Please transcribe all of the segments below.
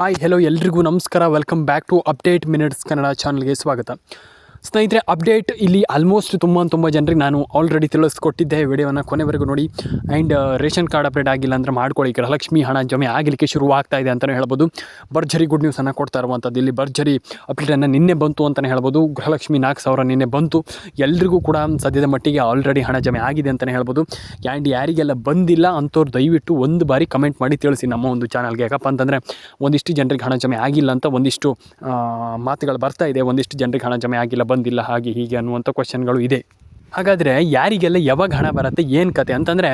Hi hello ಎಲ್ರಿಗೂ ನಮಸ್ಕಾರ. Welcome back to update minutes Kannada ಚಾನಲ್ಗೆ ಸ್ವಾಗತ. ಸ್ನೇಹಿತರೆ, ಅಪ್ಡೇಟ್ ಇಲ್ಲಿ ಆಲ್ಮೋಸ್ಟ್ ತುಂಬ ಜನರಿಗೆ ನಾನು ಆಲ್ರೆಡಿ ತಿಳಿಸ್ಕೊಟ್ಟಿದ್ದೆ. ವಿಡಿಯೋವನ್ನು ಕೊನೆವರೆಗೂ ನೋಡಿ. ಆ್ಯಂಡ್ ರೇಷನ್ ಕಾರ್ಡ್ ಅಪ್ಡೇಟ್ ಆಗಿಲ್ಲ ಅಂದರೆ ಮಾಡ್ಕೊಳ್ಳಿ. ಗೃಹಲಕ್ಷ್ಮಿ ಹಣ ಜಮೆ ಆಗಲಿಕ್ಕೆ ಶುರುವಾಗ್ತಾ ಇದೆ ಅಂತಲೇ ಹೇಳ್ಬೋದು. ಭರ್ಜರಿ ಗುಡ್ ನ್ಯೂಸನ್ನು ಕೊಡ್ತಾ ಇರುವಂಥದ್ದು. ಇಲ್ಲಿ ಭರ್ಜರಿ ಅಪ್ಡೇಟನ್ನು ನಿನ್ನೆ ಬಂತು ಅಂತಲೇ ಹೇಳ್ಬೋದು. ಗೃಹಲಕ್ಷ್ಮಿ 4,000 ನಿನ್ನೆ ಬಂತು. ಎಲ್ರಿಗೂ ಕೂಡ ಸದ್ಯದ ಮಟ್ಟಿಗೆ ಆಲ್ರೆಡಿ ಹಣ ಜಮೆ ಆಗಿದೆ ಅಂತಲೇ ಹೇಳ್ಬೋದು. ಆ್ಯಂಡ್ ಯಾರಿಗೆಲ್ಲ ಬಂದಿಲ್ಲ ಅಂಥವ್ರು ದಯವಿಟ್ಟು ಒಂದು ಬಾರಿ ಕಮೆಂಟ್ ಮಾಡಿ ತಿಳಿಸಿ ನಮ್ಮ ಒಂದು ಚಾನಲ್ಗೆ. ಯಾಕಪ್ಪ ಅಂತಂದರೆ ಒಂದಿಷ್ಟು ಜನರಿಗೆ ಹಣ ಜಮೆ ಆಗಿಲ್ಲ ಅಂತ ಒಂದಿಷ್ಟು ಮಾತುಗಳು ಬರ್ತಾ ಇದೆ. ಒಂದಿಷ್ಟು ಜನರಿಗೆ ಹಣ ಜಮೆ ಆಗಿಲ್ಲ, ಬಂದಿಲ್ಲ, ಹಾಗೆ ಹೀಗೆ ಅನ್ನುವಂಥ ಕ್ವಶನ್ಗಳು ಇದೆ. ಹಾಗಾದರೆ ಯಾರಿಗೆಲ್ಲ ಯಾವಾಗ ಹಣ ಬರುತ್ತೆ, ಏನು ಕತೆ ಅಂತಂದರೆ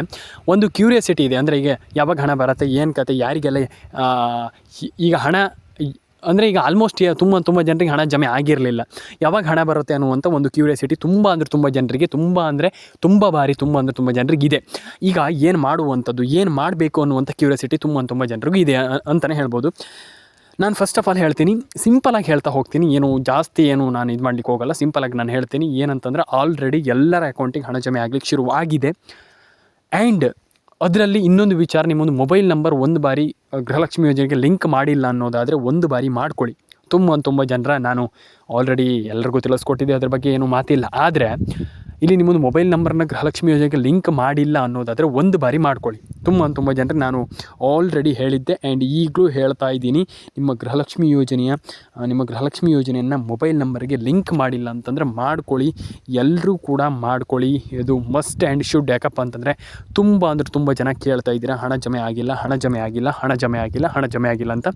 ಒಂದು ಕ್ಯೂರಿಯಾಸಿಟಿ ಇದೆ. ಅಂದರೆ ಈಗ ಯಾವಾಗ ಹಣ ಬರುತ್ತೆ, ಏನು ಕತೆ, ಯಾರಿಗೆಲ್ಲ ಈಗ ಹಣ ಅಂದರೆ ಈಗ ಆಲ್ಮೋಸ್ಟ್ ತುಂಬ ಜನರಿಗೆ ಹಣ ಜಮೆ ಆಗಿರಲಿಲ್ಲ. ಯಾವಾಗ ಹಣ ಬರುತ್ತೆ ಅನ್ನುವಂಥ ಒಂದು ಕ್ಯೂರಿಯಾಸಿಟಿ ತುಂಬ ಜನರಿಗೆ ತುಂಬ ಜನರಿಗಿದೆ. ಈಗ ಏನು ಮಾಡುವಂಥದ್ದು, ಏನು ಮಾಡಬೇಕು ಅನ್ನುವಂಥ ಕ್ಯೂರಿಯಾಸಿಟಿ ತುಂಬ ಜನರಿಗೂ ಇದೆ ಅಂತಲೇ ಹೇಳ್ಬೋದು. ನಾನು ಫಸ್ಟ್ ಆಫ್ ಆಲ್ ಹೇಳ್ತೀನಿ, ಸಿಂಪಲಾಗಿ ಹೇಳ್ತಾ ಹೋಗ್ತೀನಿ. ಜಾಸ್ತಿ ನಾನು ಇದು ಮಾಡಲಿಕ್ಕೆ ಹೋಗಲ್ಲ. ಸಿಂಪಲಾಗಿ ನಾನು ಹೇಳ್ತೀನಿ ಏನಂತಂದರೆ, ಆಲ್ರೆಡಿ ಎಲ್ಲರ ಅಕೌಂಟಿಗೆ ಹಣ ಜಮೆ ಆಗಲಿಕ್ಕೆ ಶುರುವಾಗಿದೆ. ಆ್ಯಂಡ್ ಅದರಲ್ಲಿ ಇನ್ನೊಂದು ವಿಚಾರ, ನಿಮ್ಮೊಂದು ಮೊಬೈಲ್ ನಂಬರ್ ಒಂದು ಬಾರಿ ಗೃಹಲಕ್ಷ್ಮಿ ಯೋಜನೆಗೆ ಲಿಂಕ್ ಮಾಡಿಲ್ಲ ಅನ್ನೋದಾದರೆ ಒಂದು ಬಾರಿ ಮಾಡ್ಕೊಳ್ಳಿ. ತುಂಬ ಜನರ ನಾನು ಆಲ್ರೆಡಿ ಎಲ್ಲರಿಗೂ ತಿಳಿಸ್ಕೊಟ್ಟಿದ್ದೆ, ಅದ್ರ ಬಗ್ಗೆ ಏನೂ ಮಾತಿಲ್ಲ. ಆದರೆ ಇಲ್ಲಿ ನಿಮ್ಮೊಂದು ಮೊಬೈಲ್ ನಂಬರ್ನ ಗೃಹಲಕ್ಷ್ಮಿ ಯೋಜನೆಗೆ ಲಿಂಕ್ ಮಾಡಿಲ್ಲ ಅನ್ನೋದಾದರೆ ಒಂದು ಬಾರಿ ಮಾಡ್ಕೊಳ್ಳಿ. ತುಂಬ ಜನರಿಗೆ ನಾನು ಆಲ್ರೆಡಿ ಹೇಳಿದ್ದೆ ಆ್ಯಂಡ್ ಈಗಲೂ ಹೇಳ್ತಾ ಇದ್ದೀನಿ. ನಿಮ್ಮ ಗೃಹಲಕ್ಷ್ಮಿ ಯೋಜನೆಯನ್ನು ಮೊಬೈಲ್ ನಂಬರ್ಗೆ ಲಿಂಕ್ ಮಾಡಿಲ್ಲ ಅಂತಂದರೆ ಮಾಡ್ಕೊಳ್ಳಿ. ಎಲ್ಲರೂ ಕೂಡ ಮಾಡ್ಕೊಳ್ಳಿ. ಇದು ಮಸ್ಟ್ ಆ್ಯಂಡ್ ಶುಡ್. ಯಾಕಪ್ಪ ಅಂತಂದರೆ ತುಂಬ ಜನ ಕೇಳ್ತಾ ಇದ್ದೀರಾ, ಹಣ ಜಮೆ ಆಗಿಲ್ಲ ಅಂತ.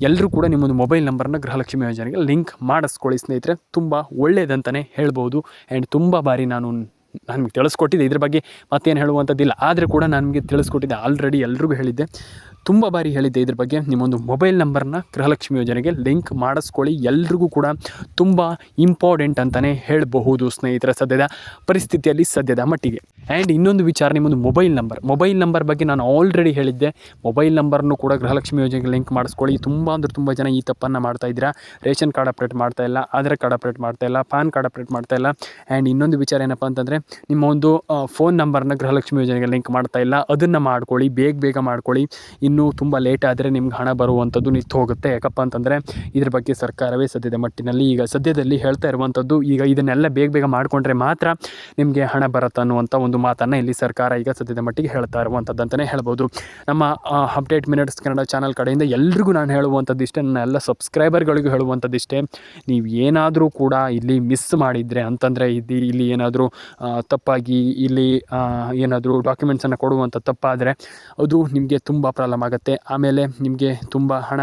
ಎಲ್ಲರೂ ಕೂಡ ನಿಮ್ಮೊಂದು ಮೊಬೈಲ್ ನಂಬರ್ನ ಗೃಹಲಕ್ಷ್ಮಿ ಯೋಜನೆಗೆ ಲಿಂಕ್ ಮಾಡಿಸ್ಕೊಳ್ಳಿ ಸ್ನೇಹಿತರೆ. ತುಂಬ ಒಳ್ಳೆಯದಂತಲೇ ಹೇಳ್ಬೋದು. ಆ್ಯಂಡ್ ತುಂಬ ಬಾರಿ ನನಗೆ ತಿಳಿಸ್ಕೊಟ್ಟಿದ್ದೆ, ಇದ್ರ ಬಗ್ಗೆ ಮತ್ತೇನು ಹೇಳುವಂಥದ್ದಿಲ್ಲ. ಆದರೆ ಕೂಡ ನನಗೆ ತಿಳಿಸ್ಕೊಟ್ಟಿದ್ದೆ, ಆಲ್ರೆಡಿ ಎಲ್ರಿಗೂ ಹೇಳಿದ್ದೆ, ತುಂಬ ಬಾರಿ ಹೇಳಿದ್ದೆ ಇದ್ರ ಬಗ್ಗೆ. ನಿಮ್ಮೊಂದು ಮೊಬೈಲ್ ನಂಬರ್ನ ಗೃಹಲಕ್ಷ್ಮಿ ಯೋಜನೆಗೆ ಲಿಂಕ್ ಮಾಡಿಸ್ಕೊಳ್ಳಿ. ಎಲ್ರಿಗೂ ಕೂಡ ತುಂಬ ಇಂಪಾರ್ಟೆಂಟ್ ಅಂತಲೇ ಹೇಳಬಹುದು ಸ್ನೇಹಿತರ, ಸದ್ಯದ ಪರಿಸ್ಥಿತಿಯಲ್ಲಿ, ಸದ್ಯದ ಮಟ್ಟಿಗೆ. ಆ್ಯಂಡ್ ಇನ್ನೊಂದು ವಿಚಾರ, ನಿಮ್ಮೊಂದು ಮೊಬೈಲ್ ನಂಬರ್ ಬಗ್ಗೆ ನಾನು ಆಲ್ರೆಡಿ ಹೇಳಿದ್ದೆ. ಮೊಬೈಲ್ ನಂಬರ್ನು ಕೂಡ ಗೃಹಲಕ್ಷ್ಮಿ ಯೋಜನೆಗೆ ಲಿಂಕ್ ಮಾಡಿಸ್ಕೊಳ್ಳಿ. ತುಂಬ ಜನ ಈ ತಪ್ಪನ್ನು ಮಾಡ್ತಾಯಿದ್ದೀರಾ. ರೇಷನ್ ಕಾರ್ಡ್ ಅಪ್ಡೇಟ್ ಮಾಡ್ತಾಯಿಲ್ಲ, ಆಧಾರ್ ಕಾರ್ಡ್ ಅಪ್ಡೇಟ್ ಮಾಡ್ತಾಯಿಲ್ಲ, ಪಾನ್ ಕಾರ್ಡ್ ಅಪ್ಡೇಟ್ ಮಾಡ್ತಾಯಿಲ್ಲ. ಆ್ಯಂಡ್ ಇನ್ನೊಂದು ವಿಚಾರ ಏನಪ್ಪ ಅಂತಂದರೆ, ನಿಮ್ಮ ಒಂದು ಫೋನ್ ನಂಬರ್ನ ಗೃಹಲಕ್ಷ್ಮಿ ಯೋಜನೆಗೆ ಲಿಂಕ್ ಮಾಡ್ತಾಯಿಲ್ಲ. ಅದನ್ನು ಮಾಡ್ಕೊಳ್ಳಿ, ಬೇಗ ಮಾಡ್ಕೊಳ್ಳಿ. ಇನ್ನೂ ತುಂಬ ಲೇಟ್ ಆದರೆ ನಿಮ್ಗೆ ಹಣ ಬರುವಂಥದ್ದು ನಿಂತು ಹೋಗುತ್ತೆ. ಯಾಕಪ್ಪ ಅಂತಂದರೆ ಇದ್ರ ಬಗ್ಗೆ ಸರ್ಕಾರವೇ ಸದ್ಯದ ಮಟ್ಟಿನಲ್ಲಿ ಈಗ ಸದ್ಯದಲ್ಲಿ ಹೇಳ್ತಾ ಇರುವಂಥದ್ದು. ಈಗ ಇದನ್ನೆಲ್ಲ ಬೇಗ ಮಾಡಿಕೊಂಡ್ರೆ ಮಾತ್ರ ನಿಮಗೆ ಹಣ ಬರುತ್ತೆ ಅನ್ನುವಂಥ ಒಂದು ಮಾತನ್ನು ಇಲ್ಲಿ ಸರ್ಕಾರ ಈಗ ಸದ್ಯದ ಮಟ್ಟಿಗೆ ಹೇಳ್ತಾ ಇರುವಂಥದ್ದು ಅಂತಲೇ ಹೇಳ್ಬೋದು. ನಮ್ಮ ಅಪ್ಡೇಟ್ ಮಿನಿಟ್ಸ್ ಕನ್ನಡ ಚಾನಲ್ ಕಡೆಯಿಂದ ಎಲ್ರಿಗೂ ನಾನು ಹೇಳುವಂಥದ್ದು ಇಷ್ಟೇ, ನನ್ನ ಎಲ್ಲ ಸಬ್ಸ್ಕ್ರೈಬರ್ಗಳಿಗೂ ಹೇಳುವಂಥದ್ದು ಇಷ್ಟೇ. ನೀವು ಏನಾದರೂ ಕೂಡ ಇಲ್ಲಿ ಮಿಸ್ ಮಾಡಿದರೆ ಅಂತಂದರೆ, ಇಲ್ಲಿ ಏನಾದರೂ ತಪ್ಪಾಗಿ ಇಲ್ಲಿ ಏನಾದರೂ ಡಾಕ್ಯುಮೆಂಟ್ಸನ್ನು ಕೊಡುವಂಥ ತಪ್ಪಾದರೆ ಅದು ನಿಮಗೆ ತುಂಬ ಪ್ರಾಬ್ಲಮ್ ಆಗುತ್ತೆ. ಆಮೇಲೆ ನಿಮಗೆ ತುಂಬ ಹಣ,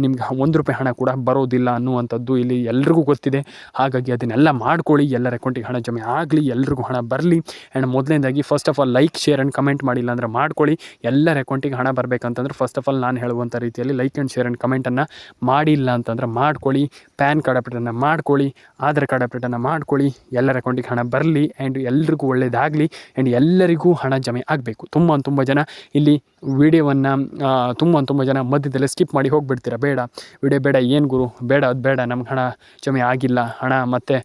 ನಿಮ್ಗೆ ₹1 ಹಣ ಕೂಡ ಬರೋದಿಲ್ಲ ಅನ್ನುವಂಥದ್ದು ಇಲ್ಲಿ ಎಲ್ರಿಗೂ ಗೊತ್ತಿದೆ. ಹಾಗಾಗಿ ಅದನ್ನೆಲ್ಲ ಮಾಡ್ಕೊಳ್ಳಿ. ಎಲ್ಲರ ಅಕೌಂಟಿಗೆ ಹಣ ಜಮೆ ಆಗಲಿ, ಎಲ್ರಿಗೂ ಹಣ ಬರಲಿ. ಆ್ಯಂಡ್ ಮೊದಲನೇದಾಗಿ first of all like, share and comment ಮಾಡಿಲ್ಲ ಅಂದರೆ ಮಾಡ್ಕೊಳ್ಳಿ. ಎಲ್ಲರ ಅಕೌಂಟಿಗೆ ಹಣ ಬರಬೇಕಂತಂದ್ರೆ ಫಸ್ಟ್ ಆಫ್ ಆಲ್ ನಾನು ಹೇಳುವಂಥ ರೀತಿಯಲ್ಲಿ ಲೈಕ್ ಆ್ಯಂಡ್ ಶೇರ್ ಆ್ಯಂಡ್ ಕಮೆಂಟನ್ನು ಮಾಡಿಲ್ಲ ಅಂತಂದ್ರೆ ಮಾಡ್ಕೊಳ್ಳಿ. ಪ್ಯಾನ್ ಕಾರ್ಡ್ ಅಪ್ಡೇಟನ್ನು ಮಾಡ್ಕೊಳ್ಳಿ, ಆಧಾರ್ ಕಾರ್ಡ್ ಅಪ್ಡೇಟನ್ನು ಮಾಡ್ಕೊಳ್ಳಿ. ಎಲ್ಲರ ಅಕೌಂಟಿಗೆ ಹಣ ಬರಲಿ ಆ್ಯಂಡ್ ಎಲ್ರಿಗೂ ಒಳ್ಳೆಯದಾಗಲಿ. ಆ್ಯಂಡ್ ಎಲ್ಲರಿಗೂ ಹಣ ಜಮೆ ಆಗಬೇಕು. ತುಂಬ ಜನ ಇಲ್ಲಿ ವಿಡಿಯೋವನ್ನು ತುಂಬ ಜನ ಮಧ್ಯದಲ್ಲೇ ಸ್ಕಿಪ್ ಮಾಡಿ ಹೋಗಿಬಿಡ್ತೀರ. ವಿಡಿಯೋ ಬೇಡ, ಏನು ಗುರು ಬೇಡ, ಅದು ಬೇಡ, ನಮ್ಗೆ ಹಣ ಜಮೆ ಆಗಿಲ್ಲ, ಮತ್ತು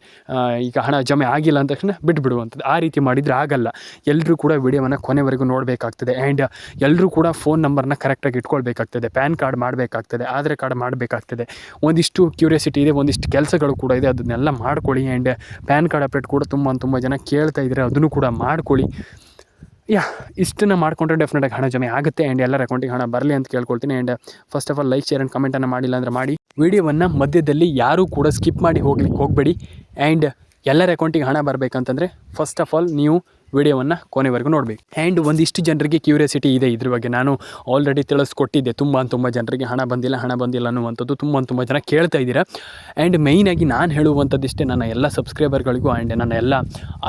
ಈಗ ಹಣ ಜಮೆ ಆಗಿಲ್ಲ ಅಂದ ತಕ್ಷಣ ಬಿಟ್ಬಿಡುವಂಥದ್ದು. ಆ ರೀತಿ ಮಾಡಿದರೆ ಆಗಲ್ಲ. ಎಲ್ಲರೂ ಕೂಡ ವಿಡಿಯೋವನ್ನು ಕೊನೆವರೆಗೂ ನೋಡಬೇಕಾಗ್ತದೆ. ಆ್ಯಂಡ್ ಎಲ್ಲರೂ ಕೂಡ ಫೋನ್ ನಂಬರ್ನ ಕರೆಕ್ಟಾಗಿ ಇಟ್ಕೊಳ್ಬೇಕಾಗ್ತದೆ, ಪ್ಯಾನ್ ಕಾರ್ಡ್ ಮಾಡಬೇಕಾಗ್ತದೆ, ಆಧಾರ್ ಕಾರ್ಡ್ ಮಾಡಬೇಕಾಗ್ತದೆ. ಒಂದಿಷ್ಟು ಕ್ಯೂರಿಯಾಸಿಟಿ ಇದೆ, ಒಂದಿಷ್ಟು ಕೆಲಸಗಳು ಕೂಡ ಇದೆ, ಅದನ್ನೆಲ್ಲ ಮಾಡ್ಕೊಳ್ಳಿ. ಆ್ಯಂಡ್ ಪ್ಯಾನ್ ಕಾರ್ಡ್ ಅಪ್ಡೇಟ್ ಕೂಡ ತುಂಬ ಜನ ಕೇಳ್ತಾ ಇದ್ದಾರೆ, ಅದನ್ನು ಕೂಡ ಮಾಡ್ಕೊಳ್ಳಿ. ಇಷ್ಟನ್ನು ಮಾಡಿಕೊಂಡ್ರೆ ಡೆಫಿನೆಟಾಗಿ ಹಣ ಜಮೆ ಆಗುತ್ತೆ. ಆ್ಯಂಡ್ ಎಲ್ಲರ ಅಕೌಂಟಿಗೆ ಹಣ ಬರಲಿ ಅಂತ ಕೇಳ್ಕೊಳ್ತೀನಿ. And first of all like, share and ಕಮೆಂಟನ್ನು ಮಾಡಿಲ್ಲ ಅಂದರೆ ಮಾಡಿ. ವಿಡಿಯೋವನ್ನು ಮಧ್ಯದಲ್ಲಿ ಯಾರೂ ಕೂಡ ಸ್ಕಿಪ್ ಮಾಡಿ ಹೋಗಬೇಡಿ. ಆ್ಯಂಡ್ ಎಲ್ಲರ ಅಕೌಂಟಿಗೆ ಹಣ ಬರಬೇಕಂತಂದರೆ ಫಸ್ಟ್ ಆಫ್ ಆಲ್ ನೀವು ವಿಡಿಯೋವನ್ನು ಕೊನೆವರೆಗೂ ನೋಡಬೇಕು. ಆ್ಯಂಡ್ ಒಂದಿಷ್ಟು ಜನರಿಗೆ ಕ್ಯೂರಿಯಾಸಿಟಿ ಇದೆ, ಇದ್ರ ಬಗ್ಗೆ ನಾನು ಆಲ್ರೆಡಿ ತಿಳಿಸ್ಕೊಟ್ಟಿದ್ದೆ. ತುಂಬ ಜನರಿಗೆ ಹಣ ಬಂದಿಲ್ಲ ಅನ್ನುವಂಥದ್ದು ತುಂಬ ಜನ ಕೇಳ್ತಾ ಇದ್ದೀರಾ. ಆ್ಯಂಡ್ ಮೇಯ್ನಾಗಿ ನಾನು ಹೇಳುವಂಥದ್ದಿಷ್ಟೇ, ನನ್ನ ಎಲ್ಲ ಸಬ್ಸ್ಕ್ರೈಬರ್ಗಳಿಗೂ ಆ್ಯಂಡ್ ನನ್ನ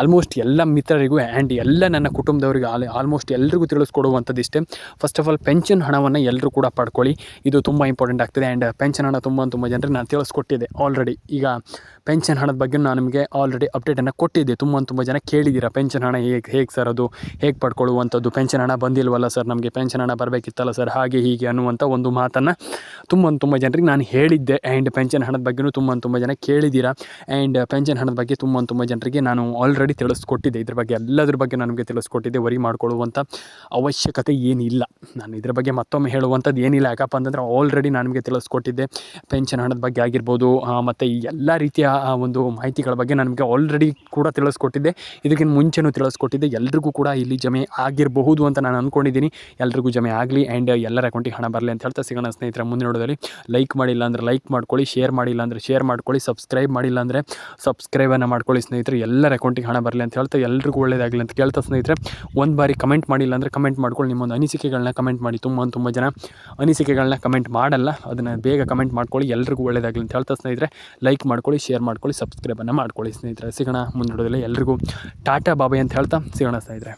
ಆಲ್ಮೋಸ್ಟ್ ಎಲ್ಲ ಮಿತ್ರರಿಗೂ ಆ್ಯಂಡ್ ಎಲ್ಲ ನನ್ನ ಕುಟುಂಬದವರಿಗೆ ಆಲ್ಮೋಸ್ಟ್ ಎಲ್ರಿಗೂ ತಿಳಿಸ್ಕೊಡುವಂಥದ್ದಿಷ್ಟೇ. ಫಸ್ಟ್ ಆಫ್ ಆಲ್ ಪೆನ್ಷನ್ ಹಣವನ್ನು ಎಲ್ಲರೂ ಕೂಡ ಪಡ್ಕೊಳ್ಳಿ. ಇದು ತುಂಬ ಇಂಪಾರ್ಟೆಂಟ್ ಆಗ್ತದೆ. ಆ್ಯಂಡ್ ಪೆನ್ಷನ್ ಹಣ ತುಂಬ ಜನರಿಗೆ ನಾನು ತಿಳಿಸ್ಕೊಟ್ಟಿದ್ದೆ ಆಲ್ರೆಡಿ. ಈಗ ಪೆನ್ಷನ್ ಹಣದ ಬಗ್ಗೆ ನಾನು ನಿಮಗೆ ಆಲ್ರೆಡಿ ಅಪ್ಡೇಟನ್ನು ಕೊಟ್ಟಿದ್ದೆ. ತುಂಬ ಜನ ಕೇಳಿದ್ದೀರಾ ಪೆನ್ಷನ್ ಹಣ ಹೇಗೆ ಸರ್ ಅದು ಹೇಗೆ ಪಡ್ಕೊಳ್ಳುವಂಥದ್ದು, ಪೆನ್ಷನ್ ಹಣ ಬಂದಿಲ್ವಲ್ಲ ಸರ್, ನಮಗೆ ಪೆನ್ಷನ್ ಹಣ ಬರಬೇಕಿತ್ತಲ್ಲ ಸರ್, ಹಾಗೆ ಹೀಗೆ ಅನ್ನುವಂಥ ಒಂದು ಮಾತನ್ನು ತುಂಬ ಜನರಿಗೆ ನಾನು ಹೇಳಿದ್ದೆ. ಆ್ಯಂಡ್ ಪೆನ್ಷನ್ ಹಣದ ಬಗ್ಗೆಯೂ ತುಂಬ ಜನ ಕೇಳಿದ್ದೀರಾ. ಆ್ಯಂಡ್ ಪೆನ್ಷನ್ ಹಣದ ಬಗ್ಗೆ ತುಂಬ ಜನರಿಗೆ ನಾನು ಆಲ್ರೆಡಿ ತಿಳಿಸ್ಕೊಟ್ಟಿದ್ದೆ. ಇದ್ರ ಬಗ್ಗೆ ಎಲ್ಲದ್ರ ಬಗ್ಗೆ ನನಗೆ ತಿಳಿಸ್ಕೊಟ್ಟಿದ್ದೆ. ವರಿ ಮಾಡ್ಕೊಳ್ಳುವಂಥ ಅವಶ್ಯಕತೆ ಏನಿಲ್ಲ. ನಾನು ಇದ್ರ ಬಗ್ಗೆ ಮತ್ತೊಮ್ಮೆ ಹೇಳುವಂಥದ್ದು ಏನಿಲ್ಲ. ಯಾಕಪ್ಪ ಅಂತಂದರೆ ಆಲ್ರೆಡಿ ನಾನು ನಿಮಗೆ ತಿಳಿಸ್ಕೊಟ್ಟಿದ್ದೆ. ಪೆನ್ಷನ್ ಹಣದ ಬಗ್ಗೆ ಆಗಿರ್ಬೋದು, ಮತ್ತು ಎಲ್ಲ ರೀತಿಯ ಒಂದು ಮಾಹಿತಿಗಳ ಬಗ್ಗೆ ನನಗೆ ಆಲ್ರೆಡಿ ಕೂಡ ತಿಳಿಸ್ಕೊಟ್ಟಿದ್ದೆ. ಇದಕ್ಕಿಂತ ಮುಂಚೆನೂ ತಿಳಿಸ್ಕೊಟ್ಟಿದ್ದೆ. ಎಲ್ರಿಗೂ ಕೂಡ ಇಲ್ಲಿ ಜಮೆ ಆಗಿರಬಹುದು ಅಂತ ನಾನು ಅಂದ್ಕೊಂಡಿದ್ದೀನಿ. ಎಲ್ರಿಗೂ ಜಮೆ ಆಗಲಿ ಆ್ಯಂಡ್ ಎಲ್ಲರ ಅಕೌಂಟಿಗೆ ಹಣ ಬರಲಿ ಅಂತ ಹೇಳ್ತಾ ಸಿಗೋಣ ಸ್ನೇಹಿತರೆ ಮುಂದಿನ ವಿಡಿಯೋದಲ್ಲಿ. ಲೈಕ್ ಮಾಡಿಲ್ಲ ಅಂದರೆ ಲೈಕ್ ಮಾಡ್ಕೊಳ್ಳಿ, ಶೇರ್ ಮಾಡಿಲ್ಲ ಅಂದರೆ ಶೇರ್ ಮಾಡ್ಕೊಳ್ಳಿ, ಸಬ್ಸ್ಕ್ರೈಬ್ ಮಾಡಿಲ್ಲ ಅಂದರೆ ಸಬ್ಸ್ಕ್ರೈಬನ್ನು ಮಾಡ್ಕೊಳ್ಳಿ ಸ್ನೇಹಿತರೆ. ಎಲ್ಲರ ಅಕೌಂಟಿಗೆ ಹಣ ಬರಲಿ ಅಂತ ಹೇಳ್ತಾ ಎಲ್ರಿಗೂ ಒಳ್ಳೆಯದಾಗಲಿ ಅಂತ ಕೇಳ್ತಾ ಸ್ನೇಹಿತರೆ, ಒಂದು ಬಾರಿ ಕಮೆಂಟ್ ಮಾಡಿಲ್ಲ ಅಂದರೆ ಕಮೆಂಟ್ ಮಾಡ್ಕೊಳ್ಳಿ. ನಿಮ್ಮೊಂದು ಅನಿಸಿಕೆಗಳನ್ನ ಕಮೆಂಟ್ ಮಾಡಿ. ತುಂಬ ಜನ ಅನಿಸಿಕೆಗಳನ್ನ ಕಮೆಂಟ್ ಮಾಡಲ್ಲ, ಅದನ್ನು ಬೇಗ ಕಮೆಂಟ್ ಮಾಡ್ಕೊಳ್ಳಿ. ಎಲ್ರಿಗೂ ಒಳ್ಳೆಯದಾಗಲಿ ಅಂತ ಹೇಳ್ತಾ ಸ್ನೇಹಿತರೆ, ಲೈಕ್ ಮಾಡ್ಕೊಳ್ಳಿ, ಶೇರ್ ಮಾಡ್ಕೊಳ್ಳಿ, ಸಬ್ಸ್ಕ್ರೈಬನ್ನು ಮಾಡ್ಕೊಳ್ಳಿ ಸ್ನೇಹಿತರೆ. ಸಿಗೋಣ ಮುಂದಿನ ವಿಡಿಯೋದಲ್ಲಿ. ಎಲ್ರಿಗೂ ಟಾಟಾ ಬಾಬಾಯ್ ಅಂತ ಹೇಳ್ತಾ ಸಿಗೋಣ ಸ್ನೇಹಿತರೆ.